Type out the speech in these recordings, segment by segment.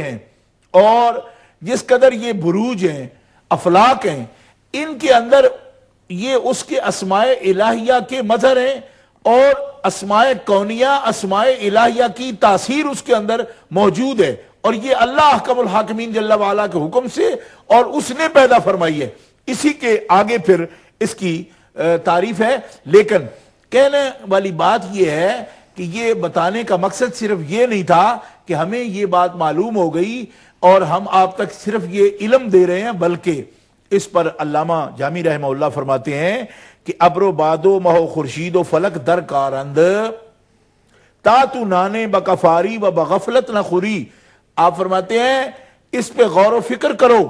ہیں اور جس قدر یہ بروج ہیں، افلاک ہیں، ان کے اندر یہ اس کے اسماء الہیہ کے مظہر ہیں اور اسماء کونیہ، اسماء الہیہ کی تاثیر اس کے اندر موجود ہے، اور یہ اللہ احکم الحاکمین جل وعلا کے حکم سے اور اس نے پیدا فرمائی ہے۔ اسی کے آگے پھر اس کی تعریف ہے، لیکن کہنے والی بات یہ ہے کہ یہ بتانے کا مقصد صرف یہ نہیں تھا کہ ہمیں یہ بات معلوم ہو گئی اور ہم آپ تک صرف یہ علم دے رہے ہیں، بلکہ اس پر علامہ جامی رحمہ اللہ فرماتے ہیں کہ ابر و بادو مہو خورشید و فلک در کارند تا تو نانے بکفاری و بغفلت نہ خوری۔ آپ فرماتے ہیں اس پہ غور و فکر کرو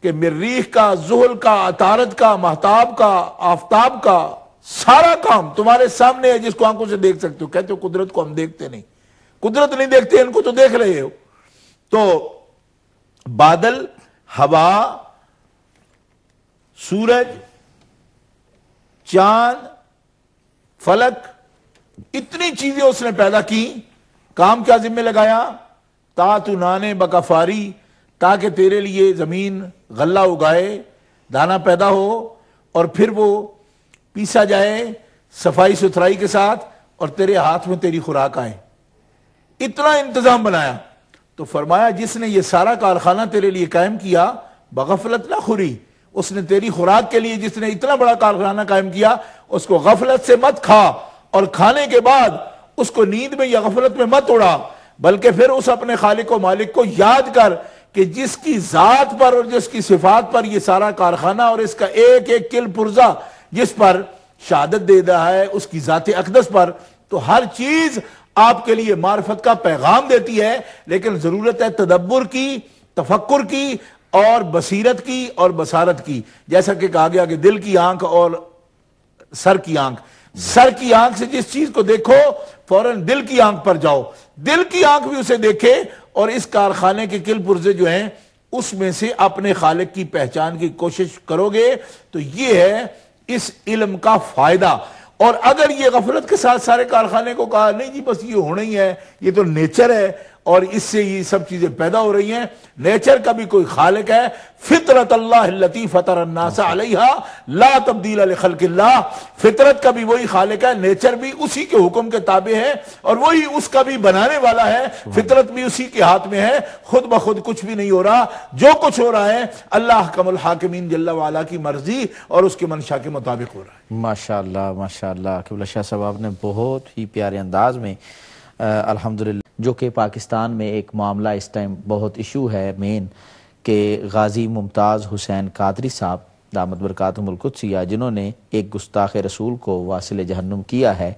کہ مریخ کا، زحل کا، عطارد کا، مہتاب کا، آفتاب کا سارا کام تمہارے سامنے ہے جس کو آنکھوں سے دیکھ سکتے ہو۔ کہتے ہو قدرت کو ہم دیکھتے نہیں، قدرت نہیں دیکھتے، ان کو تو دیکھ رہے ہو۔ تو بادل، ہوا، سورج، چاند، فلک، اتنی چیزیں اس نے پیدا کی۔ کام کیا ذمہ لگایا؟ تا تو نانے بکفاری، تاکہ تیرے لیے زمین غلہ اگائے، دانا پیدا ہو اور پھر وہ پیسا جائے صفائی ستھرائی کے ساتھ اور تیرے ہاتھ میں تیری خوراک آئے۔ اتنا انتظام بنایا تو فرمایا جس نے یہ سارا کارخانہ تیرے لیے قائم کیا بغفلت نہ خوری، اس نے تیری خوراک کے لیے جس نے اتنا بڑا کارخانہ قائم کیا اس کو غفلت سے مت کھا، اور کھانے کے بعد اس کو نیند میں یا غفلت میں مت اڑا، بلکہ پھر اس اپنے خالق و مالک کو یاد کر کہ جس کی ذات پر اور جس کی صفات پر یہ سارا کارخانہ اور اس کا ایک ایک کل پرزہ جس پر شہادت دے رہا ہے اس کی ذات اقدس پر، تو ہر چیز آپ کے لیے معرفت کا پیغام دیتی ہے، لیکن ضرورت ہے تدبر کی، تفکر کی اور بصیرت کی اور بصارت کی۔ جیسا کہ کہا گیا کہ دل کی آنکھ اور سر کی آنکھ، سر کی آنکھ سے جس چیز کو دیکھو فوراً دل کی آنکھ پر جاؤ، دل کی آنکھ بھی اسے دیکھے اور اس کارخانے کے کل پرزے جو ہیں اس میں سے اپنے خالق کی پہچان کی کوشش کرو گے تو یہ ہے اس علم کا فائدہ۔ اور اگر یہ غفلت کے ساتھ سارے کارخانے کو کہا نہیں جی بس یہ ہونا ہی ہے، یہ تو نیچر ہے اور اس سے یہ سب چیزیں پیدا ہو رہی ہیں، نیچر کا بھی کوئی خالق ہے، فطرت اللہ التی فطر الناس علیہا لا تبدیل لخلق اللہ، فطرت کا بھی وہی خالق ہے، نیچر بھی اسی کے حکم کے تابع ہے اور وہی اس کا بھی بنانے والا ہے، فطرت بھی اسی کے ہاتھ میں ہے، خود بخود کچھ بھی نہیں ہو رہا، جو کچھ ہو رہا ہے اللہ احکم الحاکمین جل وعلا کی مرضی اور اس کے منشا کے مطابق ہو رہا ہے۔ ماشاءاللہ ماشاءاللہ قبلہ شاہ صاحب آپ نے بہت ہی پیارے انداز میں الحمدللہ، جو کہ پاکستان میں ایک معاملہ اس ٹائم بہت ایشو ہے مین، کہ غازی ممتاز حسین قادری صاحب دامت برکاتہم القدسیہ جنہوں نے ایک گستاخ رسول کو واصل جہنم کیا ہے،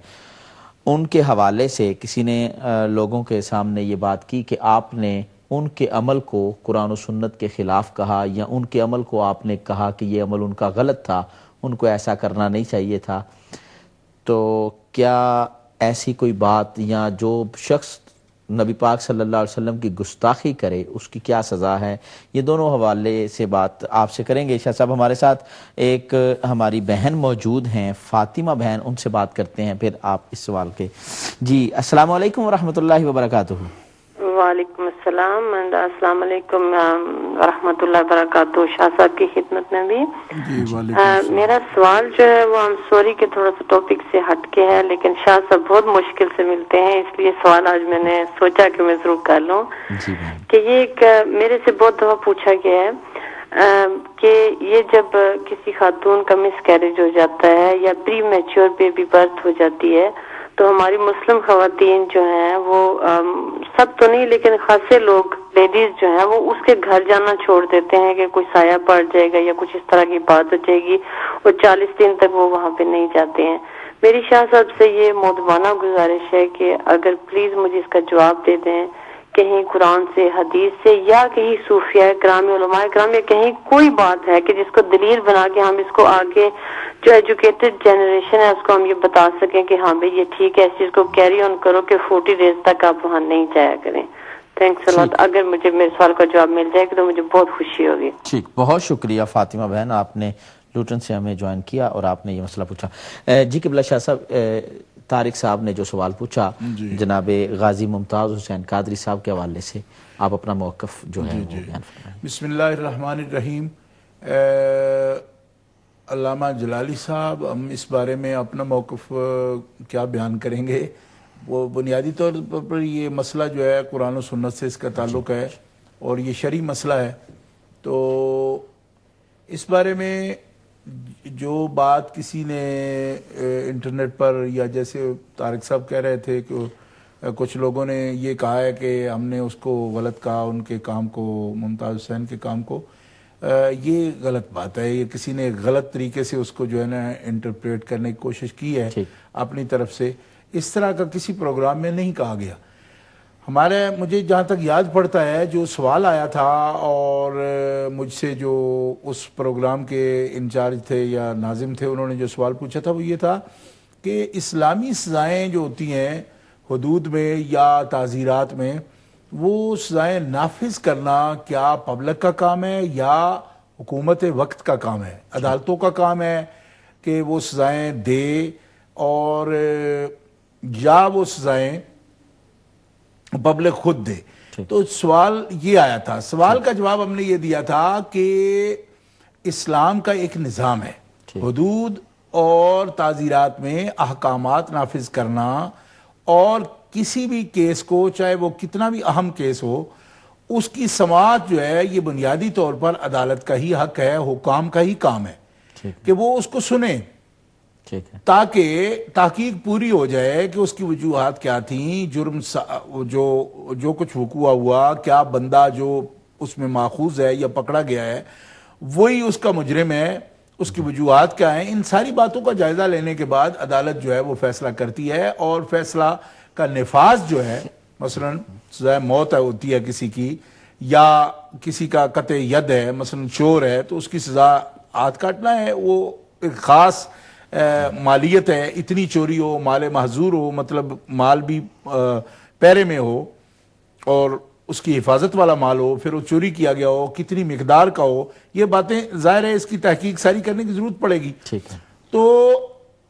ان کے حوالے سے کسی نے لوگوں کے سامنے یہ بات کی کہ آپ نے ان کے عمل کو قرآن و سنت کے خلاف کہا، یا ان کے عمل کو آپ نے کہا کہ یہ عمل ان کا غلط تھا، ان کو ایسا کرنا نہیں چاہیے تھا۔ تو کیا ایسی کوئی بات، یا جو شخص نبی پاک صلی اللہ علیہ وسلم کی گستاخی کرے اس کی کیا سزا ہے؟ یہ دونوں حوالے سے بات آپ سے کریں گے۔ شاہ صاحب ہمارے ساتھ ایک ہماری بہن موجود ہیں، فاطمہ بہن، ان سے بات کرتے ہیں پھر آپ اس سوال کے۔ جی السلام علیکم ورحمۃ اللہ وبرکاتہ۔ وعلیکم السلام، السلام علیکم ورحمۃ اللہ وبرکاتہ۔ شاہ صاحب کی خدمت میں بھی میرا سوال جو ہے وہ سوری کے تھوڑا سا ٹاپک سے ہٹ کے ہے، لیکن شاہ صاحب بہت مشکل سے ملتے ہیں، اس لیے سوال آج میں نے سوچا کہ میں ضرور کر لوں کہ یہ ایک میرے سے بہت دفعہ پوچھا گیا ہے کہ یہ جب کسی خاتون کا مس کیریج ہو جاتا ہے یا پری میچور بیبی برتھ ہو جاتی ہے تو ہماری مسلم خواتین جو ہیں وہ سب تو نہیں لیکن خاصے لوگ لیڈیز جو ہیں وہ اس کے گھر جانا چھوڑ دیتے ہیں کہ کوئی سایہ پڑ جائے گا یا کچھ اس طرح کی بات ہو جائے گی، اور 40 دن تک وہ وہاں پہ نہیں جاتے ہیں۔ میری شاہ صاحب سے یہ مؤدبانہ گزارش ہے کہ اگر پلیز مجھے اس کا جواب دے دیں، کہیں قرآن سے، حدیث سے، یا کہیں صوفیاء کرام، علماء کرام، یا کہیں کوئی بات ہے کہ جس کو دلیل بنا کے ہم اس کو آگے جو ایجوکیٹڈ جنریشن ہے اس کو ہم یہ بتا سکیں کہ ہاں بھئی یہ ٹھیک ہے، اس چیز کو کیری آن کرو کہ 40 ڈیز تک آپ وہاں نہیں جایا کریں۔ Thanks allot. اگر مجھے میرے سوال کا جواب مل جائے گا تو مجھے بہت خوشی ہوگی۔ ٹھیک، بہت شکریہ فاطمہ بہن، آپ نے لوٹن سے ہمیں جوائن کیا اور آپ نے یہ مسئلہ پوچھا۔ جی قبلہ شاہ صاحب، طارق صاحب نے جو سوال پوچھا جناب غازی ممتاز حسین قادری صاحب کے حوالے سے، آپ اپنا موقف جو ہے وہ بیان فرمائیں۔ بسم اللہ الرحمن الرحیم۔ علامہ جلالی صاحب، ہم اس بارے میں اپنا موقف کیا بیان کریں گے؟ وہ بنیادی طور پر یہ مسئلہ جو ہے قرآن و سنت سے اس کا تعلق ہے اور یہ شرعی مسئلہ ہے، تو اس بارے میں جو بات کسی نے انٹرنیٹ پر، یا جیسے طارق صاحب کہہ رہے تھے کہ کچھ لوگوں نے یہ کہا ہے کہ ہم نے اس کو غلط کہا، ان کے کام کو، ممتاز حسین کے کام کو، یہ غلط بات ہے۔ یہ کسی نے غلط طریقے سے اس کو جو ہے نا انٹرپریٹ کرنے کی کوشش کی ہے اپنی طرف سے۔ اس طرح کا کسی پروگرام میں نہیں کہا گیا۔ مجھے جہاں تک یاد پڑتا ہے، جو سوال آیا تھا اور مجھ سے جو اس پروگرام کے انچارج تھے یا ناظم تھے، انہوں نے جو سوال پوچھا تھا وہ یہ تھا کہ اسلامی سزائیں جو ہوتی ہیں حدود میں یا تعزیرات میں، وہ سزائیں نافذ کرنا کیا پبلک کا کام ہے یا حکومت وقت کا کام ہے، عدالتوں کا کام ہے کہ وہ سزائیں دے، اور یا وہ سزائیں پبلک خود دے؟ تو سوال یہ آیا تھا۔ سوال کا جواب ہم نے یہ دیا تھا کہ اسلام کا ایک نظام ہے، حدود اور تعزیرات میں احکامات نافذ کرنا، اور کسی بھی کیس کو، چاہے وہ کتنا بھی اہم کیس ہو، اس کی سماعت جو ہے یہ بنیادی طور پر عدالت کا ہی حق ہے، حکام کا ہی کام ہے کہ وہ اس کو سنیں، تاکہ تحقیق پوری ہو جائے کہ اس کی وجوہات کیا تھیں، جرم جو کچھ وقوع ہوا، کیا بندہ جو اس میں ماخوذ ہے یا پکڑا گیا ہے وہی اس کا مجرم ہے، اس کی وجوہات کیا ہیں۔ ان ساری باتوں کا جائزہ لینے کے بعد عدالت جو ہے وہ فیصلہ کرتی ہے، اور فیصلہ کا نفاذ جو ہے، مثلا سزائے موت ہوتی ہے کسی کی، یا کسی کا قطع ید ہے، مثلا چور ہے تو اس کی سزا ہاتھ کاٹنا ہے، وہ ایک خاص مالیت ہے، اتنی چوری ہو، مال محظور ہو، مطلب مال بھی پیرے میں ہو اور اس کی حفاظت والا مال ہو، پھر وہ چوری کیا گیا ہو، کتنی مقدار کا ہو، یہ باتیں ظاہر ہے اس کی تحقیق ساری کرنے کی ضرورت پڑے گی۔ تو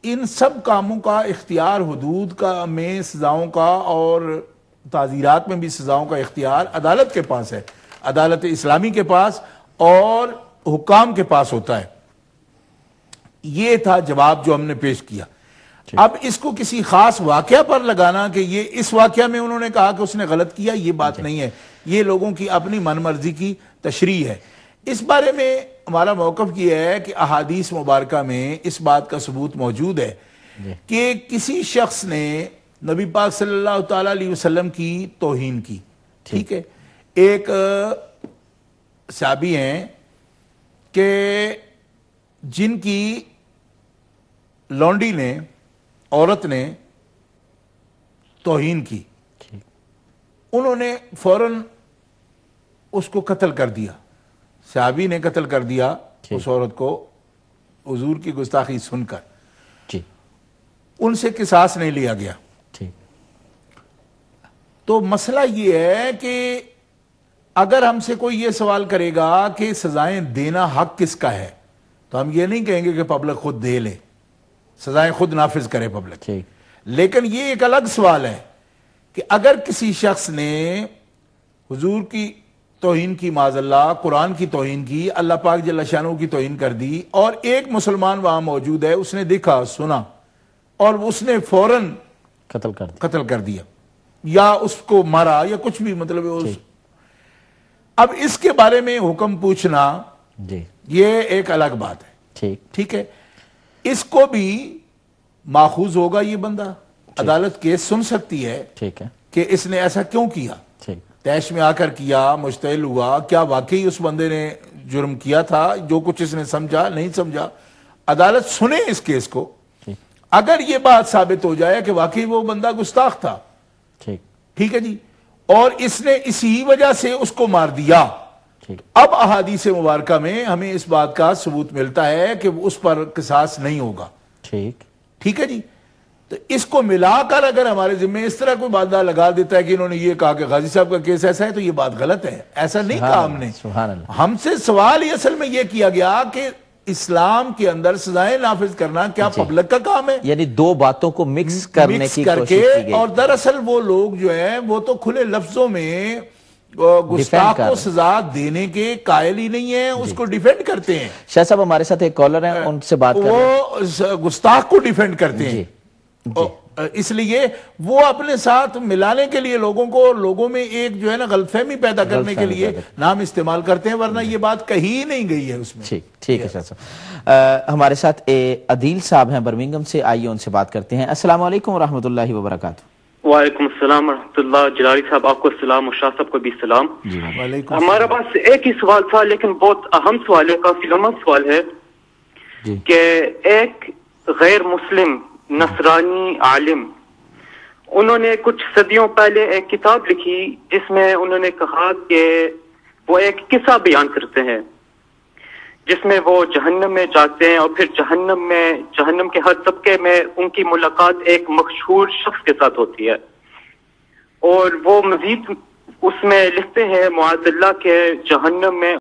ان سب کاموں کا اختیار، حدود کا میں سزاؤں کا اور تعزیرات میں بھی سزاؤں کا اختیار عدالت کے پاس ہے، عدالت اسلامی کے پاس اور حکام کے پاس ہوتا ہے۔ یہ تھا جواب جو ہم نے پیش کیا۔ اب اس کو کسی خاص واقعہ پر لگانا کہ یہ اس واقعہ میں انہوں نے کہا کہ اس نے غلط کیا، یہ بات نہیں ہے، یہ لوگوں کی اپنی من مرضی کی تشریح ہے۔ اس بارے میں ہمارا موقف یہ ہے کہ احادیث مبارکہ میں اس بات کا ثبوت موجود ہے کہ کسی شخص نے نبی پاک صلی اللہ تعالی علیہ وسلم کی توہین کی، ٹھیک ہے۔ ایک صحابی ہیں کہ جن کی لونڈی نے، عورت نے توہین کی، انہوں نے فوراً اس کو قتل کر دیا، صحابی نے قتل کر دیا اس عورت کو حضور کی گستاخی سن کر، ان سے قصاص نہیں لیا گیا۔ تو مسئلہ یہ ہے کہ اگر ہم سے کوئی یہ سوال کرے گا کہ سزائیں دینا حق کس کا ہے، تو ہم یہ نہیں کہیں گے کہ پبلک خود دے لے، سزائیں خود نافذ کرے پبلک۔ لیکن یہ ایک الگ سوال ہے کہ اگر کسی شخص نے حضور کی توہین کی، معاذ اللہ قرآن کی توہین کی، اللہ پاک جل شانہ کی توہین کر دی، اور ایک مسلمان وہاں موجود ہے، اس نے دیکھا، سنا، اور اس نے فوراً قتل کر دیا یا اس کو مارا یا کچھ بھی، مطلب اب اس کے بارے میں حکم پوچھنا یہ ایک الگ بات ہے، ٹھیک ہے۔ اس کو بھی ماخوذ ہوگا، یہ بندہ عدالت کیس سن سکتی ہے کہ اس نے ایسا کیوں کیا، تیش میں آ کر کیا، مشتعل ہوا، کیا واقعی اس بندے نے جرم کیا تھا، جو کچھ اس نے سمجھا نہیں سمجھا، عدالت سنے اس کیس کو۔ اگر یہ بات ثابت ہو جائے کہ واقعی وہ بندہ گستاخ تھا، ٹھیک ہے جی، اور اس نے اسی وجہ سے اس کو مار دیا، اب احادیث مبارکہ میں ہمیں اس بات کا ثبوت ملتا ہے کہ اس پر قصاص نہیں ہوگا، ٹھیک ہے جی۔ تو اس کو ملا کر اگر ہمارے ذمہ اس طرح کوئی بات لگا دیتا ہے کہ انہوں نے یہ کہا کہ غازی صاحب کا کیس ایسا ہے، تو یہ بات غلط ہے، ایسا نہیں کہا ہم نے۔ ہم سے سوال ہی اصل میں یہ کیا گیا کہ اسلام کے اندر سزائیں نافذ کرنا کیا پبلک کا کام ہے؟ یعنی دو باتوں کو مکس کرنے کی کوشش کی گئی، اور دراصل وہ لوگ جو ہیں وہ تو کھلے لفظوں میں گستاخ کو سزا دینے کے قائل ہی نہیں ہیں، اس کو ڈیفینڈ کرتے ہیں۔ شاہ صاحب ہمارے ساتھ ایک کالر ہیں، ان سے بات کریں۔ وہ گستاخ کو ڈیفینڈ کرتے ہیں، اس لیے وہ اپنے ساتھ ملانے کے لیے لوگوں میں ایک جو ہے نا غلط فہمی پیدا کرنے کے لیے نام استعمال کرتے ہیں، ورنہ یہ بات کہی نہیں گئی ہے اس میں۔ ٹھیک ہے شاہ صاحب، ہمارے ساتھ عدیل صاحب ہیں برمنگم سے، آئیے ان سے بات کرتے ہیں۔ السلام علیکم ورحمۃ اللہ وبرکاتہ۔ وعلیکم السلام ورحمۃ اللہ، جلالی صاحب آپ کو السلام اور شاہ صاحب کو بھی السلام۔ ہمارا پاس ایک ہی سوال تھا، لیکن بہت اہم سوال ہے، کافی لمبا سوال ہے کہ ایک غیر مسلم نصرانی عالم، انہوں نے کچھ صدیوں پہلے ایک کتاب لکھی جس میں انہوں نے کہا کہ وہ ایک قصہ بیان کرتے ہیں جس میں وہ جہنم میں جاتے ہیں اور پھر جہنم کے ہر طبقے میں ان کی ملاقات ایک مشہور شخص کے ساتھ ہوتی ہے، اور وہ مزید اس میں لکھتے ہیں معاذ اللہ کہ جہنم میں